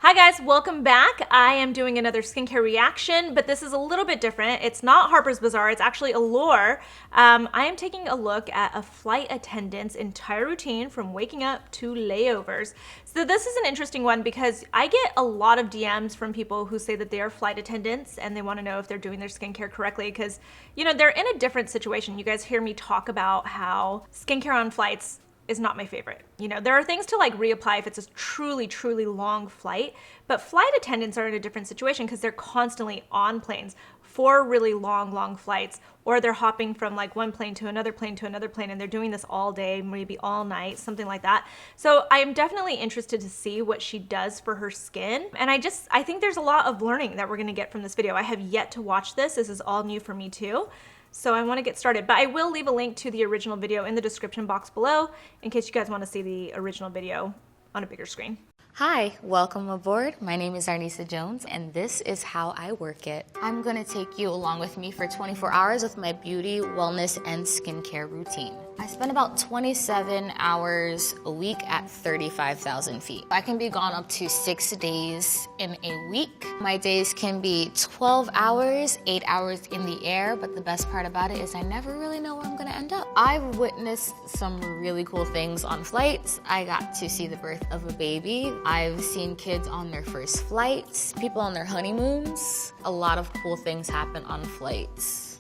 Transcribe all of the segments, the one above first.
Hi guys, welcome back. I am doing another skincare reaction, but this is a little bit different. It's not Harper's Bazaar, it's actually Allure. I am taking a look at a flight attendant's entire routine from waking up to layovers. So this is an interesting one because I get a lot of DMs from people who say that they are flight attendants and they want to know if they're doing their skincare correctly because, you know, they're in a different situation. You guys hear me talk about how skincare on flights is not my favorite. You know, there are things to like reapply if it's a truly, truly long flight, but flight attendants are in a different situation because they're constantly on planes for really long flights, or they're hopping from like one plane to another plane to another plane, and they're doing this all day, maybe all night, something like that. So I am definitely interested to see what she does for her skin. And I think there's a lot of learning that we're gonna get from this video. I have yet to watch this. This is all new for me too. So I want to get started, but I will leave a link to the original video in the description box below in case you guys want to see the original video on a bigger screen. Hi, welcome aboard. My name is ARNESAH'S Jones, and this is how I work it. I'm gonna take you along with me for 24 hours with my beauty, wellness, and skincare routine. I spend about 27 hours a week at 35,000 feet. I can be gone up to 6 days in a week. My days can be 12 hours, 8 hours in the air, but the best part about it is I never really know where I'm gonna end up. I've witnessed some really cool things on flights. I got to see the birth of a baby. I've seen kids on their first flights, people on their honeymoons. A lot of cool things happen on flights.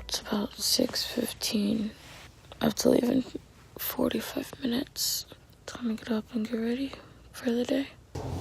It's about 6:15. I have to leave in 45 minutes. Time to get up and get ready for the day.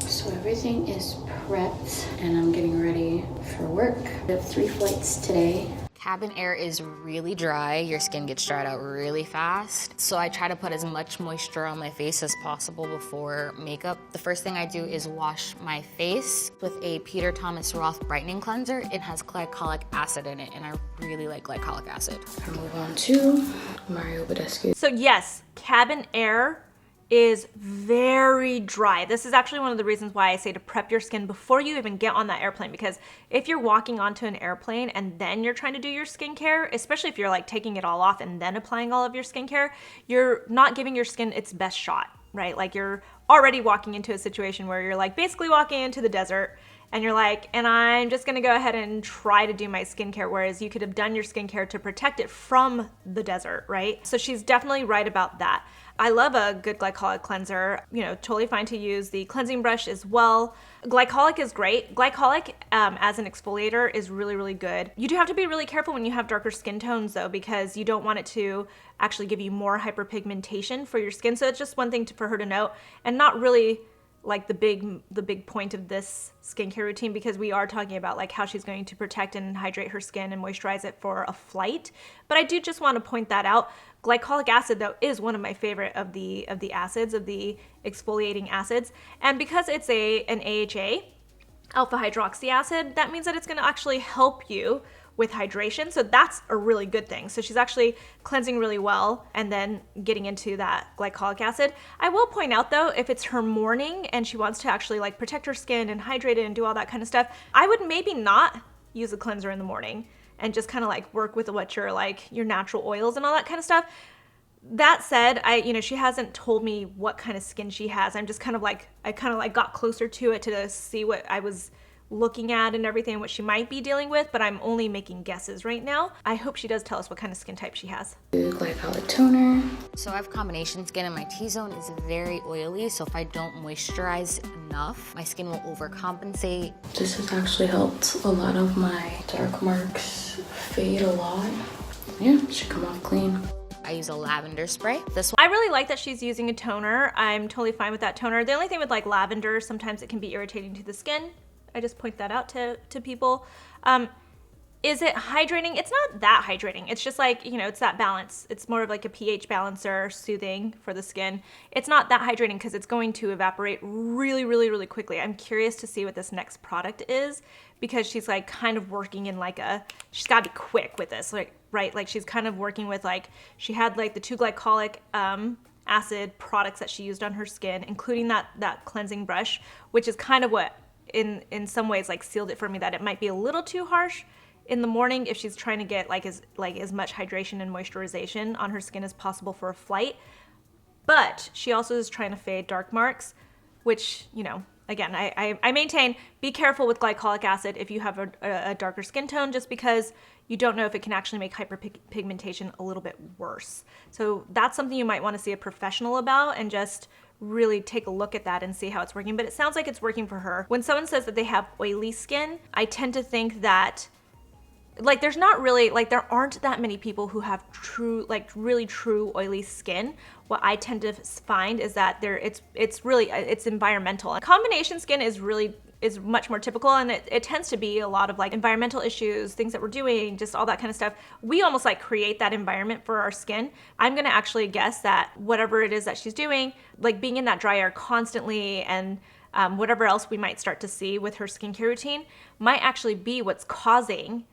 So everything is prepped and I'm getting ready for work. I have 3 flights today. Cabin air is really dry. Your skin gets dried out really fast. So I try to put as much moisture on my face as possible before makeup. The first thing I do is wash my face with a Peter Thomas Roth Brightening Cleanser. It has glycolic acid in it, and I really like glycolic acid. I move on to Mario Badescu. So yes, cabin air is very dry. This is actually one of the reasons why I say to prep your skin before you even get on that airplane, because if you're walking onto an airplane and then you're trying to do your skincare, especially if you're like taking it all off and then applying all of your skincare, you're not giving your skin its best shot, right? Like you're already walking into a situation where you're like basically walking into the desert and you're like, and I'm just gonna go ahead and try to do my skincare, whereas you could have done your skincare to protect it from the desert, right? So she's definitely right about that. I love a good glycolic cleanser, you know, totally fine to use the cleansing brush as well. Glycolic is great. Glycolic as an exfoliator is really, really good. You do have to be really careful when you have darker skin tones though, because you don't want it to actually give you more hyperpigmentation for your skin. So it's just one thing for her to note, and not really like the big point of this skincare routine, because we are talking about like how she's going to protect and hydrate her skin and moisturize it for a flight. But I do just want to point that out. Glycolic acid though is one of my favorite of the acids, of the exfoliating acids. And because it's an AHA, alpha hydroxy acid, that means that it's going to actually help you with hydration. So that's a really good thing. So she's actually cleansing really well and then getting into that glycolic acid. I will point out though, if it's her morning and she wants to actually like protect her skin and hydrate it and do all that kind of stuff, I would maybe not use a cleanser in the morning and just kind of like work with what your natural oils and all that kind of stuff. That said, she hasn't told me what kind of skin she has. I'm just I got closer to it to see what I was looking at and everything, what she might be dealing with, but I'm only making guesses right now. I hope she does tell us what kind of skin type she has. Glycolic toner. So I have combination skin, and my T-zone is very oily, so if I don't moisturize enough, my skin will overcompensate. This has actually helped a lot of my dark marks fade a lot. Yeah, it should come off clean. I use a lavender spray. This one, I really like that she's using a toner. I'm totally fine with that toner. The only thing with like lavender, sometimes it can be irritating to the skin. I just point that out to people. Is it hydrating? It's not that hydrating. It's just like, you know, it's that balance. It's more of like a pH balancer, soothing for the skin. It's not that hydrating because it's going to evaporate really, really, really quickly. I'm curious to see what this next product is, because she's like kind of working in like she's gotta be quick with this, like, right? Like she's kind of working with like, she had like the 2 glycolic acid products that she used on her skin, including that cleansing brush, which is kind of what in some ways like sealed it for me, that it might be a little too harsh in the morning if she's trying to get as much hydration and moisturization on her skin as possible for a flight. But she also is trying to fade dark marks, which, you know, again, I maintain, be careful with glycolic acid if you have a darker skin tone, just because you don't know if it can actually make hyperpigmentation a little bit worse. So that's something you might want to see a professional about and just really take a look at that and see how it's working. But it sounds like it's working for her. When someone says that they have oily skin, I tend to think that like there aren't that many people who have true, like really true oily skin. What I tend to find is that it's environmental. And combination skin is much more typical, and it tends to be a lot of like environmental issues, things that we're doing, just all that kind of stuff. We almost like create that environment for our skin. I'm gonna actually guess that whatever it is that she's doing, like being in that dry air constantly and whatever else we might start to see with her skincare routine might actually be what's causing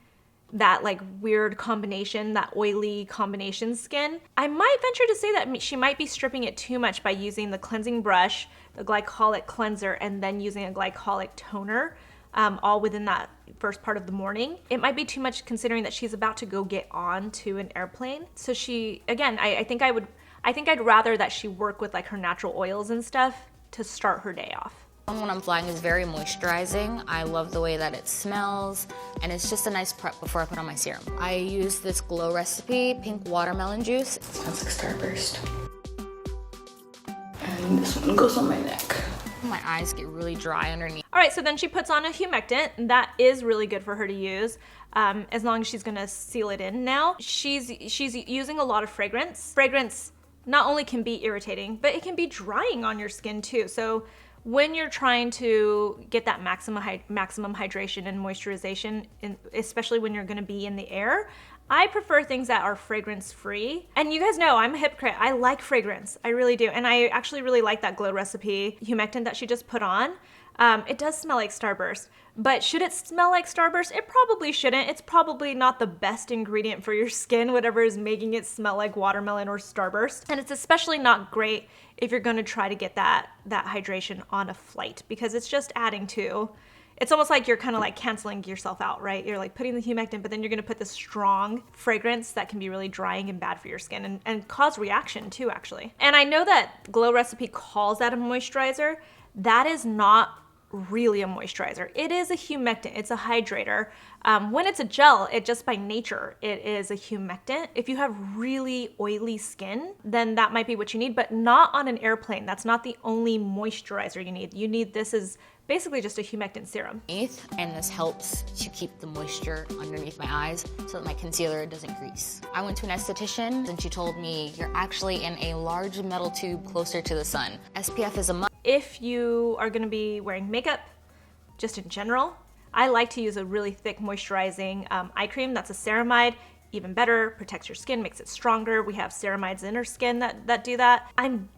that like weird combination, that oily combination skin. I might venture to say that she might be stripping it too much by using the cleansing brush, the glycolic cleanser, and then using a glycolic toner all within that first part of the morning. It might be too much considering that she's about to go get on to an airplane. So she, again, I think I'd rather that she work with like her natural oils and stuff to start her day off. When I'm flying is very moisturizing. I love the way that it smells, and it's just a nice prep before I put on my serum. I use this Glow Recipe pink watermelon juice. It smells like Starburst. And this one goes on my neck. My eyes get really dry underneath. All right, so then she puts on a humectant. That is really good for her to use, as long as she's gonna seal it in now. She's using a lot of fragrance. Fragrance not only can be irritating, but it can be drying on your skin too. So when you're trying to get that maximum hydration and moisturization, especially when you're gonna be in the air, I prefer things that are fragrance free. And you guys know I'm a hypocrite. I like fragrance, I really do. And I actually really like that Glow Recipe humectant that she just put on. It does smell like Starburst, but should it smell like Starburst? It probably shouldn't. It's probably not the best ingredient for your skin, whatever is making it smell like watermelon or Starburst. And it's especially not great if you're gonna try to get that hydration on a flight, because it's just adding to, it's almost like you're kind of like canceling yourself out, right? You're like putting the humectant, but then you're gonna put this strong fragrance that can be really drying and bad for your skin and cause reaction too, actually. And I know that Glow Recipe calls that a moisturizer. That is not really a moisturizer. It is a humectant. It's a hydrator. When it's a gel, it just by nature, it is a humectant. If you have really oily skin, then that might be what you need, but not on an airplane. That's not the only moisturizer you need. You need, this is basically just a humectant serum. And this helps to keep the moisture underneath my eyes so that my concealer doesn't grease. I went to an esthetician and she told me you're actually in a large metal tube closer to the sun. SPF is a must. If you are gonna be wearing makeup, just in general, I like to use a really thick moisturizing eye cream that's a ceramide. Even better, protects your skin, makes it stronger. We have ceramides in our skin that do that. I'm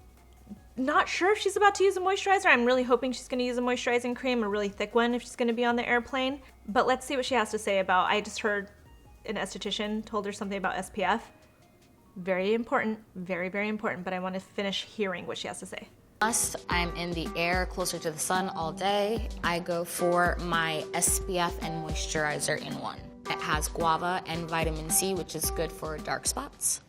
not sure if she's about to use a moisturizer. I'm really hoping she's gonna use a moisturizing cream, a really thick one if she's gonna be on the airplane. But let's see what she has to say about, I just heard an esthetician told her something about SPF. Very important, very, very important, but I wanna finish hearing what she has to say. I'm in the air closer to the sun all day. I go for my SPF and moisturizer in one. It has guava and vitamin C, which is good for dark spots.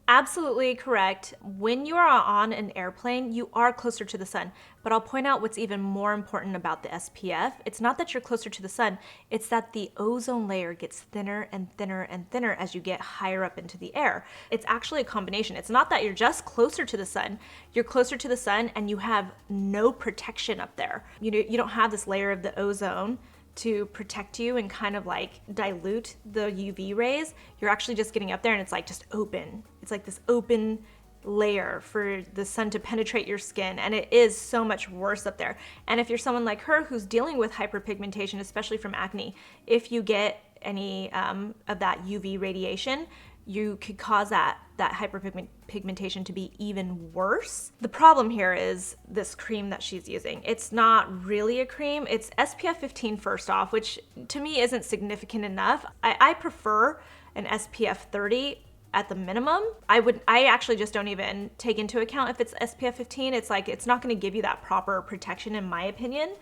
Absolutely correct. When you are on an airplane, you are closer to the sun. But I'll point out what's even more important about the SPF. It's not that you're closer to the sun, it's that the ozone layer gets thinner and thinner and thinner as you get higher up into the air. It's actually a combination. It's not that you're just closer to the sun. You're closer to the sun and you have no protection up there. You don't have this layer of the ozone to protect you and kind of like dilute the UV rays. You're actually just getting up there and it's like just open. It's like this open layer for the sun to penetrate your skin, and it is so much worse up there. And if you're someone like her who's dealing with hyperpigmentation, especially from acne, if you get any of that UV radiation, you could cause that hyperpigmentation to be even worse. The problem here is this cream that she's using. It's not really a cream. It's SPF 15 first off, which to me isn't significant enough. I prefer an SPF 30 at the minimum. I actually just don't even take into account if it's SPF 15. It's like, it's not gonna give you that proper protection in my opinion.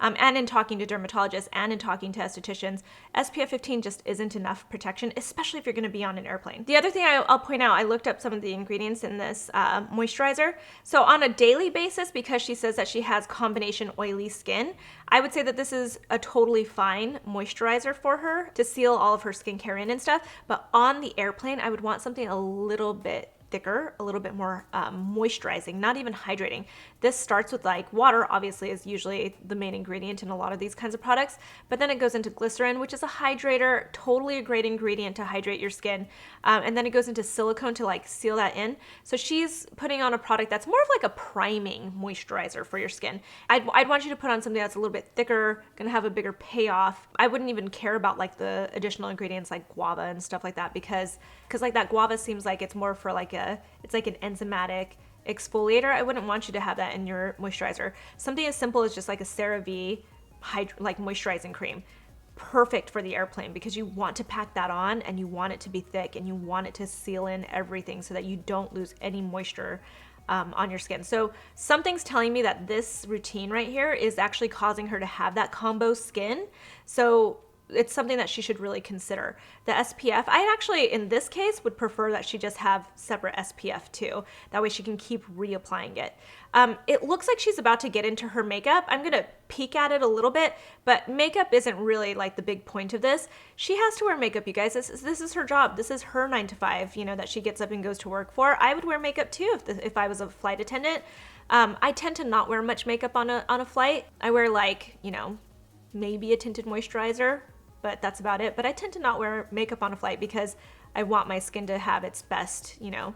And in talking to dermatologists and in talking to estheticians, SPF 15 just isn't enough protection, especially if you're gonna be on an airplane. The other thing I'll point out, I looked up some of the ingredients in this moisturizer. So on a daily basis, because she says that she has combination oily skin, I would say that this is a totally fine moisturizer for her to seal all of her skincare in and stuff. But on the airplane, I would want something a little bit thicker, a little bit more moisturizing, not even hydrating. This starts with like water, obviously is usually the main ingredient in a lot of these kinds of products, but then it goes into glycerin, which is a hydrator, totally a great ingredient to hydrate your skin. And then it goes into silicone to like seal that in. So she's putting on a product that's more of like a priming moisturizer for your skin. I'd want you to put on something that's a little bit thicker, gonna have a bigger payoff. I wouldn't even care about like the additional ingredients like guava and stuff like that because like that guava seems like it's more for like it's like an enzymatic exfoliator. I wouldn't want you to have that in your moisturizer. Something as simple as just like a CeraVe like moisturizing cream. Perfect for the airplane because you want to pack that on and you want it to be thick and you want it to seal in everything so that you don't lose any moisture on your skin. So something's telling me that this routine right here is actually causing her to have that combo skin. So it's something that she should really consider. The SPF, I actually, in this case, would prefer that she just have separate SPF too. That way she can keep reapplying it. It looks like she's about to get into her makeup. I'm gonna peek at it a little bit, but makeup isn't really like the big point of this. She has to wear makeup, you guys. This is her job. This is her 9 to 5, you know, that she gets up and goes to work for. I would wear makeup too if I was a flight attendant. I tend to not wear much makeup on a flight. I wear like, you know, maybe a tinted moisturizer, but that's about it. But I tend to not wear makeup on a flight because I want my skin to have its best, you know,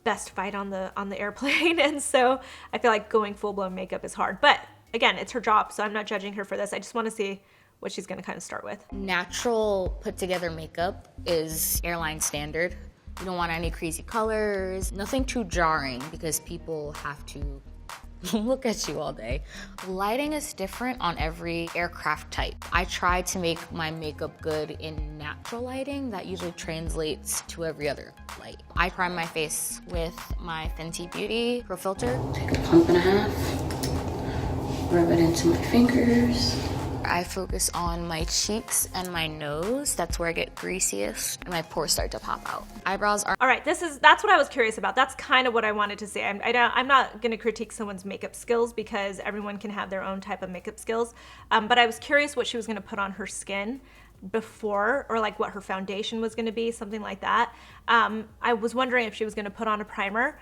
best fight on the airplane. And so I feel like going full-blown makeup is hard. But again, it's her job, so I'm not judging her for this. I just want to see what she's gonna kind of start with. Natural put together makeup is airline standard. You don't want any crazy colors, nothing too jarring because people have to look at you all day. Lighting is different on every aircraft type. I try to make my makeup good in natural lighting. That usually translates to every other light. I prime my face with my Fenty Beauty Pro Filter. Take a pump and a half, rub it into my fingers. I focus on my cheeks and my nose. That's where I get greasiest and my pores start to pop out. Eyebrows are... All right, that's what I was curious about. That's kind of what I wanted to say. I'm not gonna critique someone's makeup skills because everyone can have their own type of makeup skills. But I was curious what she was gonna put on her skin before, or like what her foundation was gonna be, something like that. I was wondering if she was gonna put on a primer.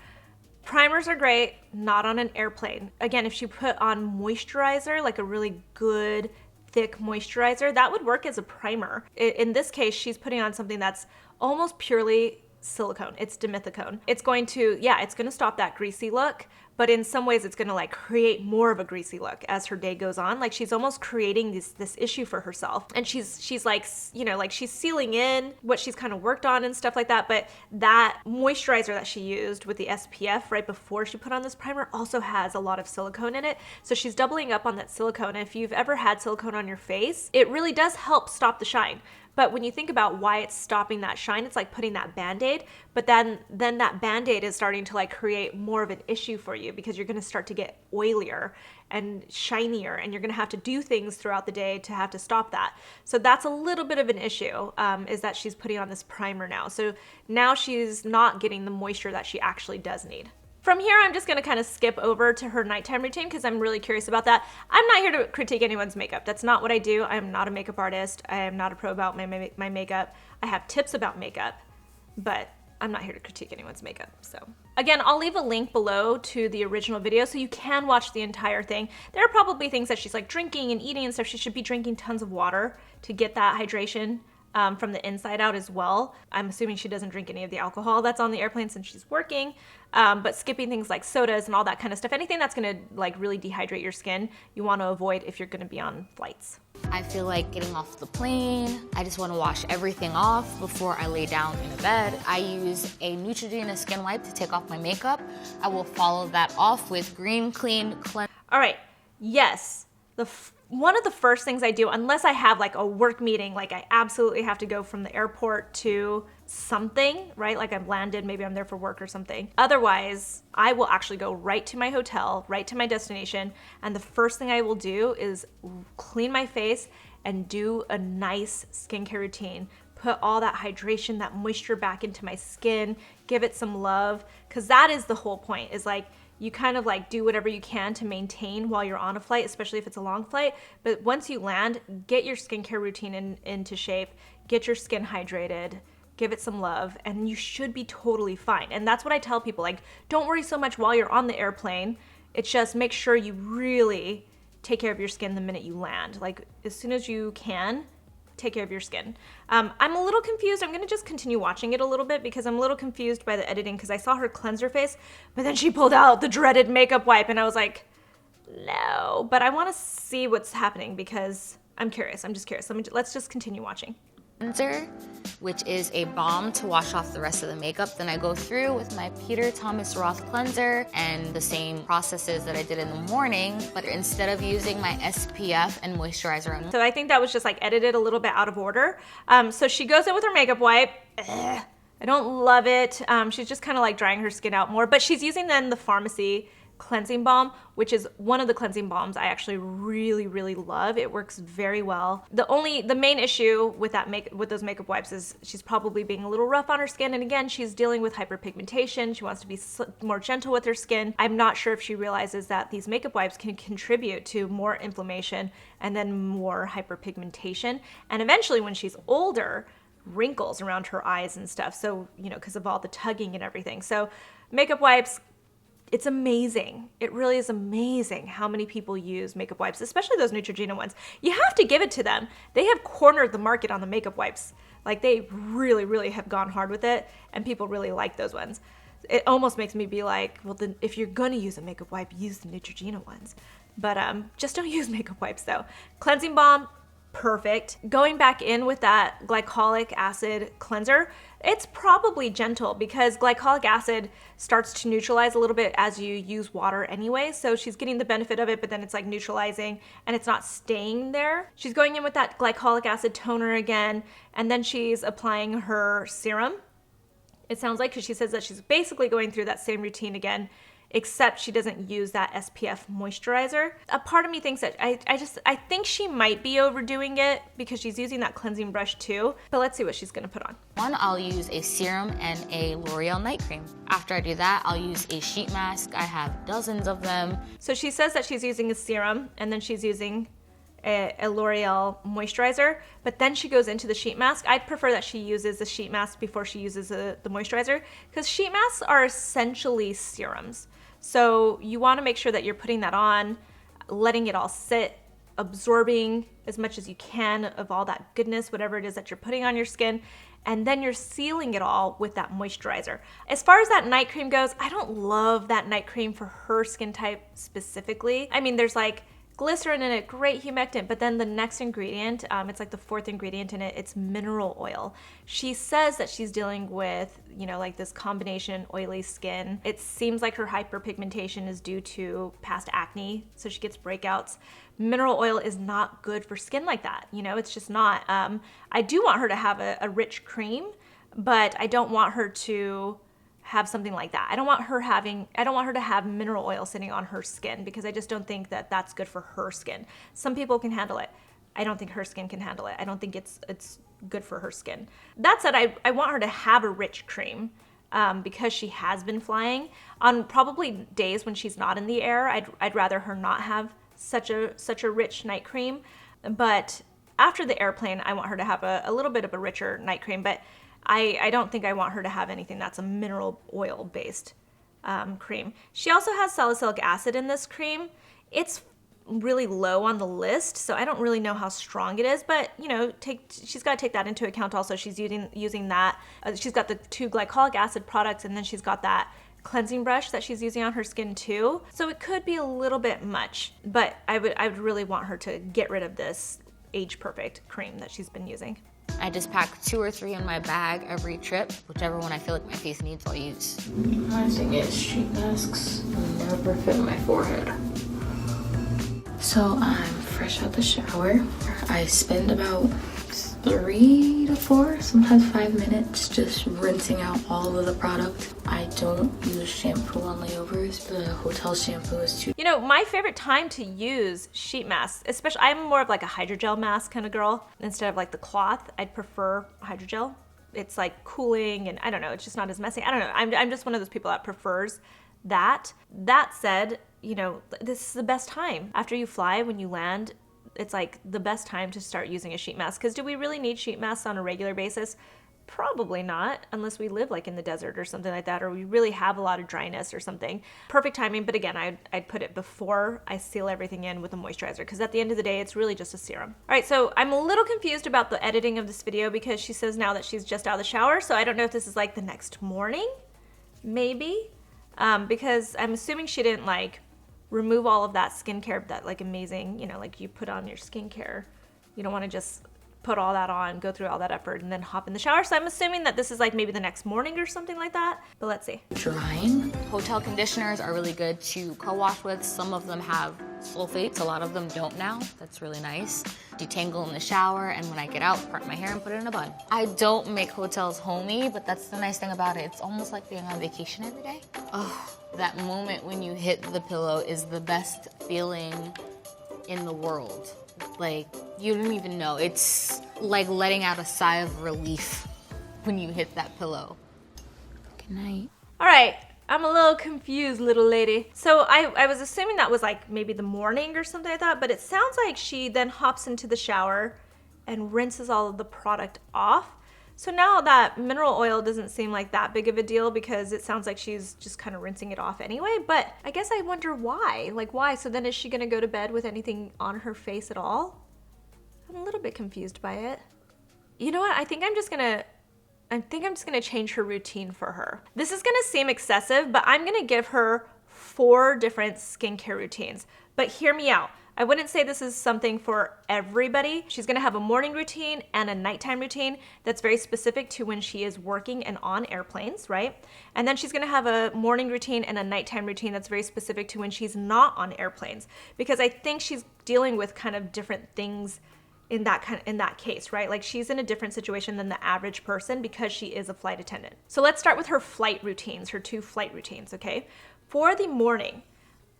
Primers are great, not on an airplane. Again, if she put on moisturizer, like a really good, thick moisturizer, that would work as a primer. In this case, she's putting on something that's almost purely silicone. It's dimethicone. It's going to, yeah, it's gonna stop that greasy look, but in some ways it's gonna like create more of a greasy look as her day goes on. Like she's almost creating this issue for herself. And she's like, you know, like she's sealing in what she's kind of worked on and stuff like that. But that moisturizer that she used with the SPF right before she put on this primer also has a lot of silicone in it. So she's doubling up on that silicone. If you've ever had silicone on your face, it really does help stop the shine. But when you think about why it's stopping that shine, it's like putting that Band-Aid, but then that Band-Aid is starting to like create more of an issue for you because you're gonna start to get oilier and shinier and you're gonna have to do things throughout the day to have to stop that. So that's a little bit of an issue, is that she's putting on this primer now. So now she's not getting the moisture that she actually does need. From here, I'm just gonna kind of skip over to her nighttime routine because I'm really curious about that. I'm not here to critique anyone's makeup. That's not what I do. I am not a makeup artist. I am not a pro about my makeup. I have tips about makeup, but I'm not here to critique anyone's makeup. So again, I'll leave a link below to the original video so you can watch the entire thing. There are probably things that she's like drinking and eating and stuff. She should be drinking tons of water to get that hydration from the inside out as well. I'm assuming she doesn't drink any of the alcohol that's on the airplane since she's working, but skipping things like sodas and all that kind of stuff, anything that's gonna like really dehydrate your skin, you wanna avoid if you're gonna be on flights. I feel like getting off the plane, I just wanna wash everything off before I lay down in a bed. I use a Neutrogena skin wipe to take off my makeup. I will follow that off with Green Clean Cleanse. All right, yes, one of the first things I do, unless I have like a work meeting, like I absolutely have to go from the airport to something, right? Like I've landed, maybe I'm there for work or something. Otherwise, I will actually go right to my hotel, right to my destination. And the first thing I will do is clean my face and do a nice skincare routine. Put all that hydration, that moisture back into my skin, give it some love. Cause that is the whole point, is like, you kind of like do whatever you can to maintain while you're on a flight, especially if it's a long flight. But once you land, get your skincare routine into shape, get your skin hydrated, give it some love, and you should be totally fine. And that's what I tell people, like, don't worry so much while you're on the airplane. It's just make sure you really take care of your skin the minute you land. Like as soon as you can, take care of your skin. I'm a little confused. I'm gonna just continue watching it a little bit because I'm a little confused by the editing, because I saw her cleanse her face, but then she pulled out the dreaded makeup wipe and I was like, no, but I wanna see what's happening because I'm curious. I'm just curious. Let's just continue watching. Cleanser, which is a balm to wash off the rest of the makeup. Then I go through with my Peter Thomas Roth cleanser and the same processes that I did in the morning, but instead of using my SPF and moisturizer. So I think that was just like edited a little bit out of order. So she goes in with her makeup wipe. Ugh, I don't love it. She's just kind of like drying her skin out more, but she's using then the pharmacy cleansing balm, which is one of the cleansing balms I actually really, really love. It works very well. The main issue with those makeup wipes is she's probably being a little rough on her skin. And again, she's dealing with hyperpigmentation. She wants to be more gentle with her skin. I'm not sure if she realizes that these makeup wipes can contribute to more inflammation and then more hyperpigmentation. And eventually when she's older, wrinkles around her eyes and stuff. So, because of all the tugging and everything. So makeup wipes, it's amazing. It really is amazing how many people use makeup wipes, especially those Neutrogena ones. You have to give it to them. They have cornered the market on the makeup wipes. Like they really, really have gone hard with it, and people really like those ones. It almost makes me be like, well, then if you're gonna use a makeup wipe, use the Neutrogena ones. But just don't use makeup wipes though. Cleansing balm, perfect. Going back in with that glycolic acid cleanser, it's probably gentle because glycolic acid starts to neutralize a little bit as you use water anyway. So she's getting the benefit of it, but then it's like neutralizing and it's not staying there. She's going in with that glycolic acid toner again, and then she's applying her serum. It sounds like, because she says that she's basically going through that same routine again, except she doesn't use that SPF moisturizer. A part of me thinks that I think she might be overdoing it because she's using that cleansing brush too, but let's see what she's gonna put on. One, I'll use a serum and a L'Oreal night cream. After I do that, I'll use a sheet mask. I have dozens of them. So she says that she's using a serum and then she's using a L'Oreal moisturizer, but then she goes into the sheet mask. I'd prefer that she uses the sheet mask before she uses the moisturizer, because sheet masks are essentially serums. So you want to make sure that you're putting that on, letting it all sit, absorbing as much as you can of all that goodness, whatever it is that you're putting on your skin, and then you're sealing it all with that moisturizer. As far as that night cream goes, I don't love that night cream for her skin type specifically. I mean, there's like glycerin in it, great humectant, but then the next ingredient, it's like the fourth ingredient in it, it's mineral oil. She says that she's dealing with, like this combination oily skin. It seems like her hyperpigmentation is due to past acne, so she gets breakouts. Mineral oil is not good for skin like that, it's just not. I do want her to have a rich cream, but I don't want her to have something like that. I don't want her to have mineral oil sitting on her skin, because I just don't think that that's good for her skin. Some people can handle it. I don't think her skin can handle it. I don't think it's good for her skin. That said, I want her to have a rich cream because she has been flying. On probably days when she's not in the air, I'd rather her not have such a rich night cream. But after the airplane, I want her to have a little bit of a richer night cream. But I don't think I want her to have anything that's a mineral oil based cream. She also has salicylic acid in this cream. It's really low on the list, so I don't really know how strong it is, but she's got to take that into account also. She's using that. She's got the 2 glycolic acid products, and then she's got that cleansing brush that she's using on her skin too. So it could be a little bit much, but I would really want her to get rid of this age perfect cream that she's been using. I just pack 2 or 3 in my bag every trip. Whichever one I feel like my face needs, I'll use. My thing is sheet masks never fit my forehead. So I'm fresh out the shower. I spend about 3 to 4, sometimes 5 minutes just rinsing out all of the product. I don't use shampoo on layovers. The hotel shampoo is too. You know, my favorite time to use sheet masks, especially, I'm more of like a hydrogel mask kind of girl. Instead of like the cloth, I'd prefer hydrogel. It's like cooling and I don't know, it's just not as messy. I don't know, I'm just one of those people that prefers that. That said, you know, this is the best time. After you fly, when you land, it's like the best time to start using a sheet mask. Because do we really need sheet masks on a regular basis? Probably not, unless we live like in the desert or something like that, or we really have a lot of dryness or something. Perfect timing, but again, I'd put it before I seal everything in with a moisturizer, because at the end of the day, it's really just a serum. All right, so I'm a little confused about the editing of this video because she says now that she's just out of the shower, so I don't know if this is like the next morning, maybe, because I'm assuming she didn't like remove all of that skincare, that like amazing, you know, like you put on your skincare. You don't want to just put all that on, go through all that effort, and then hop in the shower. So I'm assuming that this is like maybe the next morning or something like that, but let's see. Drying. Hotel conditioners are really good to co-wash with. Some of them have sulfates, a lot of them don't now. That's really nice. Detangle in the shower, and when I get out, part my hair and put it in a bun. I don't make hotels homey, but that's the nice thing about it. It's almost like being on vacation every day. Oh, that moment when you hit the pillow is the best feeling in the world. Like, you don't even know. It's like letting out a sigh of relief when you hit that pillow. Good night. All right, I'm a little confused, little lady. So I was assuming that was like maybe the morning or something like that, but it sounds like she then hops into the shower and rinses all of the product off. So now that mineral oil doesn't seem like that big of a deal because it sounds like she's just kind of rinsing it off anyway, but I guess I wonder why. Like why? So then is she gonna go to bed with anything on her face at all? I'm a little bit confused by it. You know what? I think I'm just gonna change her routine for her. This is gonna seem excessive, but I'm gonna give her 4 different skincare routines. But hear me out. I wouldn't say this is something for everybody. She's gonna have a morning routine and a nighttime routine that's very specific to when she is working and on airplanes, right? And then she's gonna have a morning routine and a nighttime routine that's very specific to when she's not on airplanes, because I think she's dealing with kind of different things in that case, right? Like she's in a different situation than the average person because she is a flight attendant. So let's start with her flight routines, her 2 flight routines, okay? For the morning,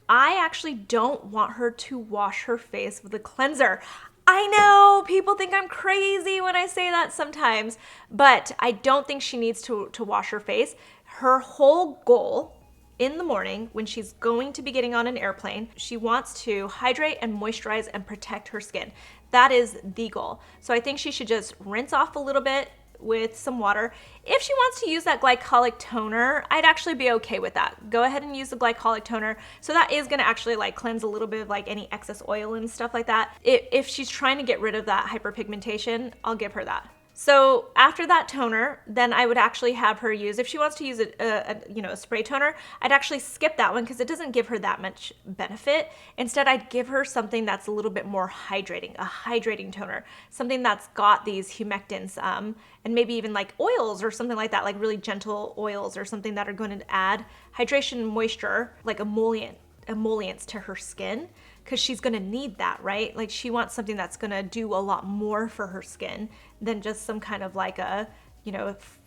I actually don't want her to wash her face with a cleanser. I know people think I'm crazy when I say that sometimes, but I don't think she needs to wash her face. Her whole goal in the morning when she's going to be getting on an airplane, she wants to hydrate and moisturize and protect her skin. That is the goal. So I think she should just rinse off a little bit with some water. If she wants to use that glycolic toner, I'd actually be okay with that. Go ahead and use the glycolic toner. So that is gonna actually like cleanse a little bit of like any excess oil and stuff like that. If she's trying to get rid of that hyperpigmentation, I'll give her that. So after that toner, then I would actually have her use, if she wants to use a spray toner, I'd actually skip that one because it doesn't give her that much benefit. Instead, I'd give her something that's a little bit more hydrating, a hydrating toner, something that's got these humectants and maybe even like oils or something like that, like really gentle oils or something that are going to add hydration and moisture, like emollients to her skin, because she's gonna need that, right? Like she wants something that's gonna do a lot more for her skin than just some kind of like a,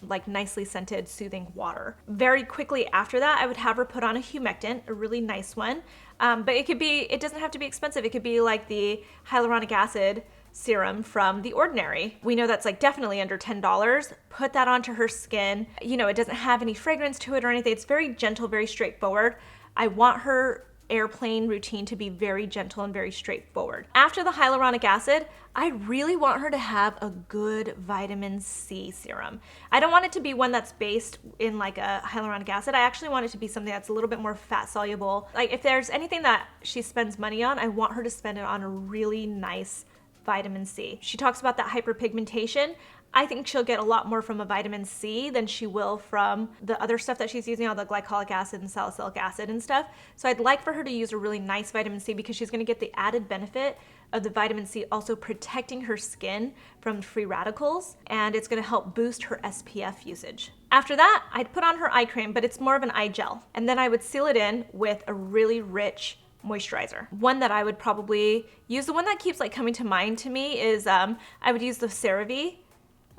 like nicely scented, soothing water. Very quickly after that, I would have her put on a humectant, a really nice one. But it doesn't have to be expensive. It could be like the hyaluronic acid serum from The Ordinary. We know that's like definitely under $10. Put that onto her skin. It doesn't have any fragrance to it or anything. It's very gentle, very straightforward. I want her airplane routine to be very gentle and very straightforward. After the hyaluronic acid, I really want her to have a good vitamin C serum. I don't want it to be one that's based in like a hyaluronic acid. I actually want it to be something that's a little bit more fat soluble. Like if there's anything that she spends money on, I want her to spend it on a really nice vitamin C. She talks about that hyperpigmentation. I think she'll get a lot more from a vitamin C than she will from the other stuff that she's using, all the glycolic acid and salicylic acid and stuff. So I'd like for her to use a really nice vitamin C because she's gonna get the added benefit of the vitamin C also protecting her skin from free radicals, and it's gonna help boost her SPF usage. After that, I'd put on her eye cream, but it's more of an eye gel. And then I would seal it in with a really rich moisturizer. One that I would probably use, the one that keeps like coming to mind to me is I would use the CeraVe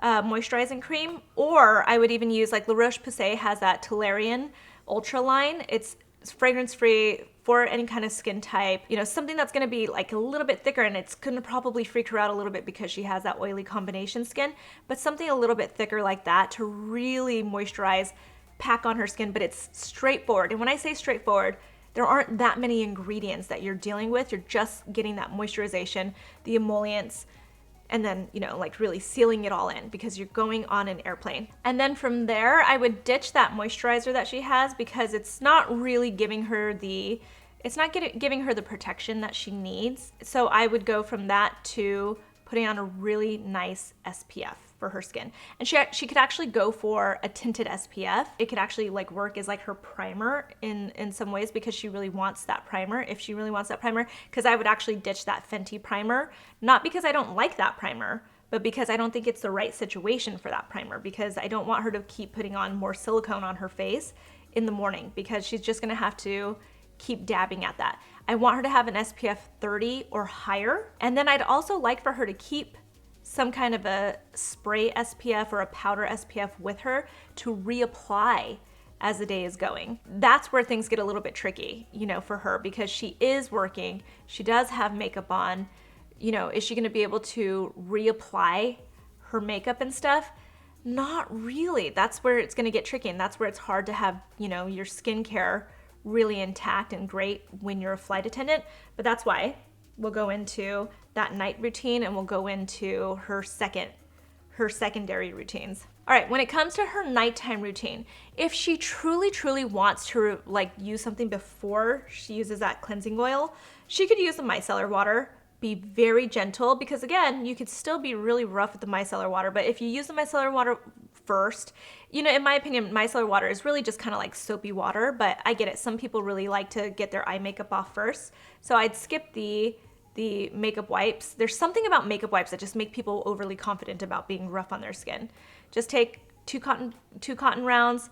moisturizing cream, or I would even use like La Roche-Posay has that Toleriane Ultra line. It's fragrance free for any kind of skin type, you know, something that's gonna be like a little bit thicker, and it's gonna probably freak her out a little bit because she has that oily combination skin, but something a little bit thicker like that to really moisturize, pack on her skin, but it's straightforward. And when I say straightforward, there aren't that many ingredients that you're dealing with. You're just getting that moisturization, the emollients, and then, you know, like really sealing it all in because you're going on an airplane. And then from there, I would ditch that moisturizer that she has because it's not really giving her the, giving her the protection that she needs. So I would go from that to putting on a really nice SPF for her skin. And she could actually go for a tinted SPF. It could actually like work as like her primer in some ways because she really wants that primer. If she really wants that primer, because I would actually ditch that Fenty primer, not because I don't like that primer, but because I don't think it's the right situation for that primer, because I don't want her to keep putting on more silicone on her face in the morning because she's just gonna have to keep dabbing at that. I want her to have an SPF 30 or higher. And then I'd also like for her to keep some kind of a spray SPF or a powder SPF with her to reapply as the day is going. That's where things get a little bit tricky, you know, for her, because she is working, she does have makeup on, you know, is she gonna be able to reapply her makeup and stuff? Not really. That's where it's gonna get tricky, and that's where it's hard to have, you know, your skincare really intact and great when you're a flight attendant. But that's why we'll go into that night routine, and we'll go into her secondary routines. All right, when it comes to her nighttime routine, if she truly wants to like use something before she uses that cleansing oil, she could use the micellar water. Be very gentle, because again, you could still be really rough with the micellar water, but if you use the micellar water first, you know, in my opinion, micellar water is really just kind of like soapy water, but I get it. Some people really like to get their eye makeup off first. So I'd skip the makeup wipes. There's something about makeup wipes that just make people overly confident about being rough on their skin. Just take two cotton rounds,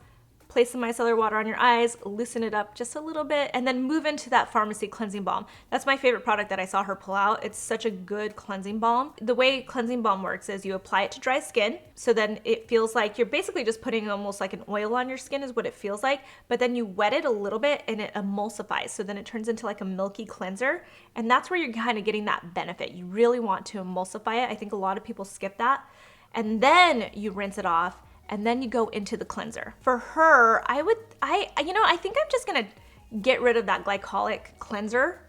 place some micellar water on your eyes, loosen it up just a little bit, and then move into that pharmacy cleansing balm. That's my favorite product that I saw her pull out. It's such a good cleansing balm. The way cleansing balm works is you apply it to dry skin, so then it feels like you're basically just putting almost like an oil on your skin is what it feels like, but then you wet it a little bit and it emulsifies, so then it turns into like a milky cleanser, and that's where you're kind of getting that benefit. You really want to emulsify it. I think a lot of people skip that. And then you rinse it off, and then you go into the cleanser. For her, I think I'm just gonna get rid of that glycolic cleanser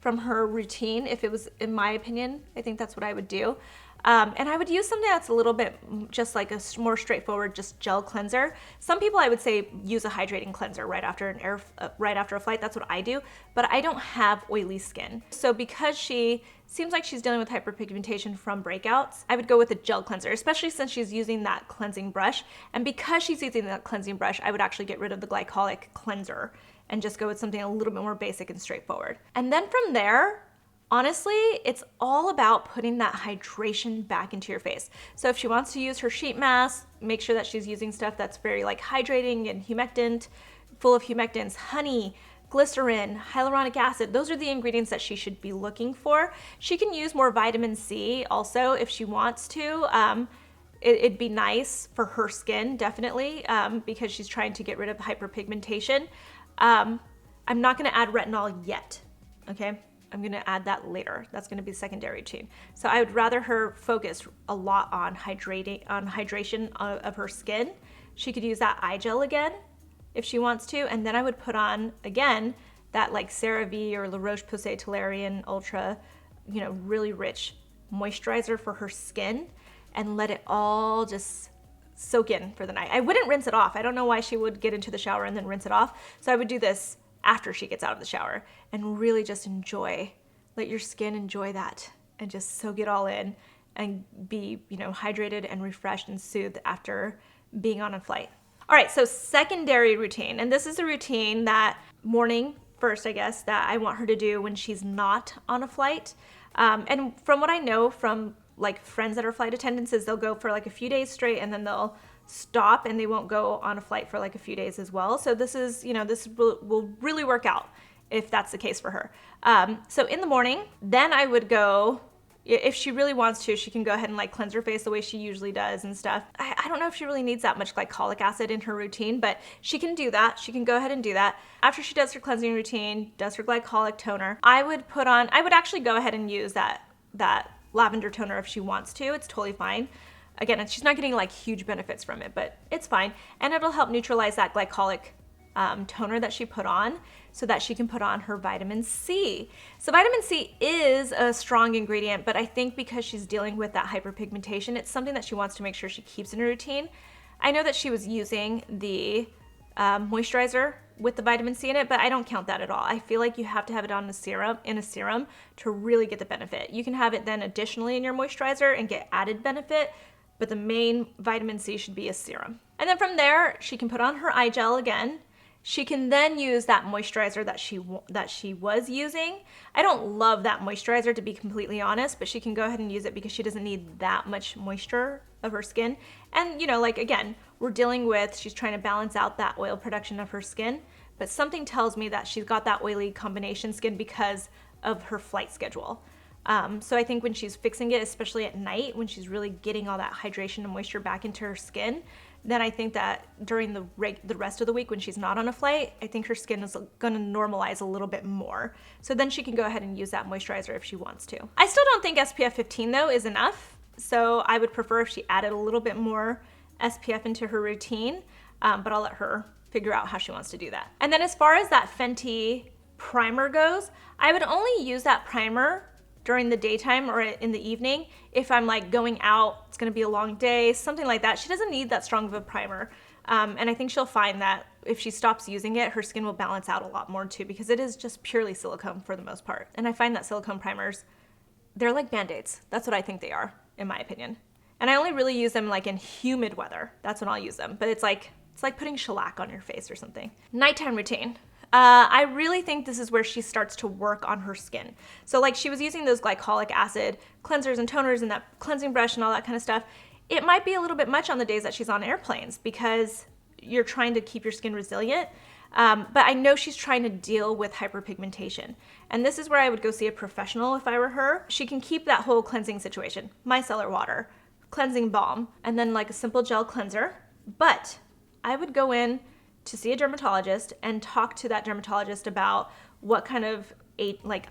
from her routine. If it was, in my opinion, I think that's what I would do. And I would use something that's a little bit just like a more straightforward, just gel cleanser. Some people, I would say, use a hydrating cleanser right after a flight. That's what I do, but I don't have oily skin. So because she seems like she's dealing with hyperpigmentation from breakouts, I would go with a gel cleanser, especially since she's using that cleansing brush. And because she's using that cleansing brush, I would actually get rid of the glycolic cleanser and just go with something a little bit more basic and straightforward. And then from there, honestly, it's all about putting that hydration back into your face. So if she wants to use her sheet mask, make sure that she's using stuff that's very like hydrating and humectant, full of humectants, honey, glycerin, hyaluronic acid. Those are the ingredients that she should be looking for. She can use more vitamin C also if she wants to. It'd be nice for her skin, definitely, because she's trying to get rid of hyperpigmentation. I'm not gonna add retinol yet, okay? I'm gonna add that later. That's gonna be secondary routine. So I would rather her focus a lot on hydration of her skin. She could use that eye gel again if she wants to, and then I would put on, again, that like CeraVe or La Roche-Posay Toleriane Ultra, you know, really rich moisturizer for her skin, and let it all just soak in for the night. I wouldn't rinse it off. I don't know why she would get into the shower and then rinse it off. So I would do this after she gets out of the shower and really just let your skin enjoy that and just soak it all in and be, you know, hydrated and refreshed and soothed after being on a flight. All right, so secondary routine, and this is a routine that morning first, I guess, that I want her to do when she's not on a flight. And from what I know from like friends that are flight attendants is they'll go for like a few days straight and then they'll stop and they won't go on a flight for like a few days as well. So this is, you know, this will really work out if that's the case for her. So in the morning, then I would go, if she really wants to, she can go ahead and like cleanse her face the way she usually does and stuff. I don't know if she really needs that much glycolic acid in her routine, but she can do that. She can go ahead and do that. After she does her cleansing routine, does her glycolic toner, I would actually go ahead and use that lavender toner if she wants to. It's totally fine. Again, she's not getting like huge benefits from it, but it's fine. And it'll help neutralize that glycolic toner that she put on so that she can put on her vitamin C. So vitamin C is a strong ingredient, but I think because she's dealing with that hyperpigmentation, it's something that she wants to make sure she keeps in her routine. I know that she was using the moisturizer with the vitamin C in it, but I don't count that at all. I feel like you have to have it on in a serum to really get the benefit. You can have it then additionally in your moisturizer and get added benefit, but the main vitamin C should be a serum. And then from there, she can put on her eye gel again. She can then use that moisturizer that she was using. I don't love that moisturizer, to be completely honest, but she can go ahead and use it because she doesn't need that much moisture of her skin. And you know, like again, she's trying to balance out that oil production of her skin, but something tells me that she's got that oily combination skin because of her flight schedule. So I think when she's fixing it, especially at night, when she's really getting all that hydration and moisture back into her skin, then I think that during the rest of the week when she's not on a flight, I think her skin is going to normalize a little bit more. So then she can go ahead and use that moisturizer if she wants to. I still don't think SPF 15 though is enough. So I would prefer if she added a little bit more SPF into her routine, but I'll let her figure out how she wants to do that. And then as far as that Fenty primer goes, I would only use that primer during the daytime or in the evening if I'm like going out, it's gonna be a long day, something like that. She doesn't need that strong of a primer. And I think she'll find that if she stops using it, her skin will balance out a lot more too, because it is just purely silicone for the most part. And I find that silicone primers, they're like Band-Aids. That's what I think they are, in my opinion. And I only really use them like in humid weather. That's when I'll use them. But it's like putting shellac on your face or something. Nighttime routine. I really think this is where she starts to work on her skin. So like she was using those glycolic acid cleansers and toners and that cleansing brush and all that kind of stuff. It might be a little bit much on the days that she's on airplanes because you're trying to keep your skin resilient. But I know she's trying to deal with hyperpigmentation. And this is where I would go see a professional if I were her. She can keep that whole cleansing situation, micellar water, cleansing balm, and then like a simple gel cleanser. But I would go in to see a dermatologist and talk to that dermatologist about what kind of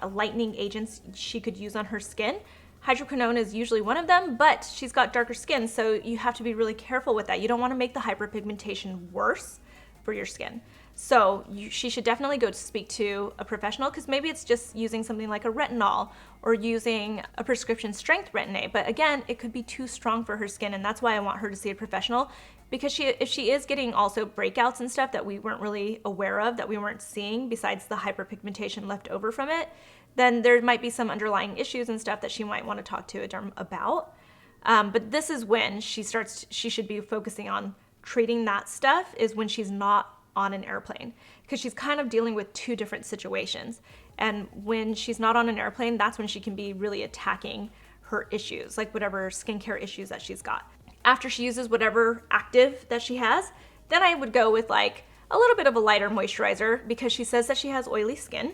lightening agents she could use on her skin. Hydroquinone is usually one of them, but she's got darker skin, so you have to be really careful with that. You don't want to make the hyperpigmentation worse for your skin. So she should definitely go to speak to a professional, because maybe it's just using something like a retinol or using a prescription strength Retin-A. But again, it could be too strong for her skin, and that's why I want her to see a professional, because if she is getting also breakouts and stuff that we weren't really aware of, that we weren't seeing besides the hyperpigmentation left over from it, then there might be some underlying issues and stuff that she might want to talk to a derm about. But this is when she should be focusing on treating that stuff, is when she's not on an airplane, because she's kind of dealing with two different situations. And when she's not on an airplane, that's when she can be really attacking her issues, like whatever skincare issues that she's got. After she uses whatever active that she has, then I would go with like a little bit of a lighter moisturizer, because she says that she has oily skin.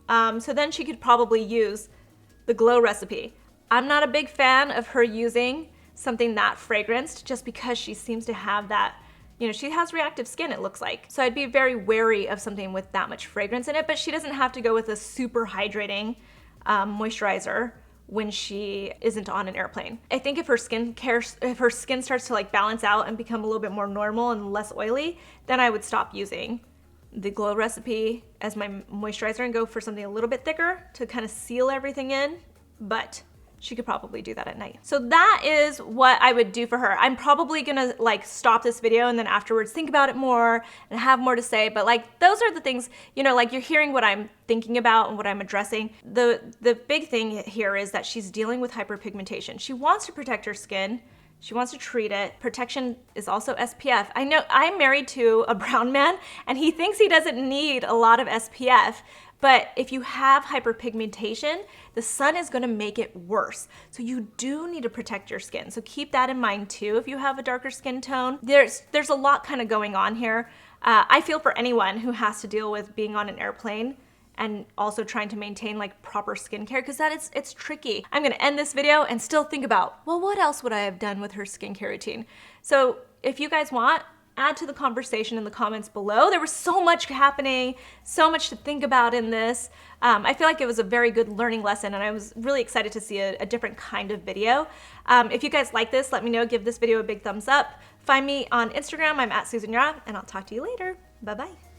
So then she could probably use the Glow recipe. I'm not a big fan of her using something that fragranced, just because she seems to have that, you know, she has reactive skin, it looks like. So I'd be very wary of something with that much fragrance in it, but she doesn't have to go with a super hydrating moisturizer when she isn't on an airplane. I think if her skin starts to like balance out and become a little bit more normal and less oily, then I would stop using the Glow recipe as my moisturizer and go for something a little bit thicker to kind of seal everything in. But she could probably do that at night. So that is what I would do for her. I'm probably gonna like stop this video and then afterwards think about it more and have more to say, but like those are the things, you know, like you're hearing what I'm thinking about and what I'm addressing. The big thing here is that she's dealing with hyperpigmentation. She wants to protect her skin. She wants to treat it. Protection is also SPF. I know I'm married to a brown man and he thinks he doesn't need a lot of SPF, but if you have hyperpigmentation, the sun is gonna make it worse. So you do need to protect your skin. So keep that in mind too if you have a darker skin tone. There's a lot kind of going on here. I feel for anyone who has to deal with being on an airplane and also trying to maintain like proper skincare, because it's tricky. I'm gonna end this video and still think about, well, what else would I have done with her skincare routine? So if you guys want, add to the conversation in the comments below. There was so much happening, so much to think about in this. I feel like it was a very good learning lesson, and I was really excited to see a different kind of video. If you guys like this, let me know. Give this video a big thumbs up. Find me on Instagram. I'm at Susan Yara, and I'll talk to you later. Bye-bye.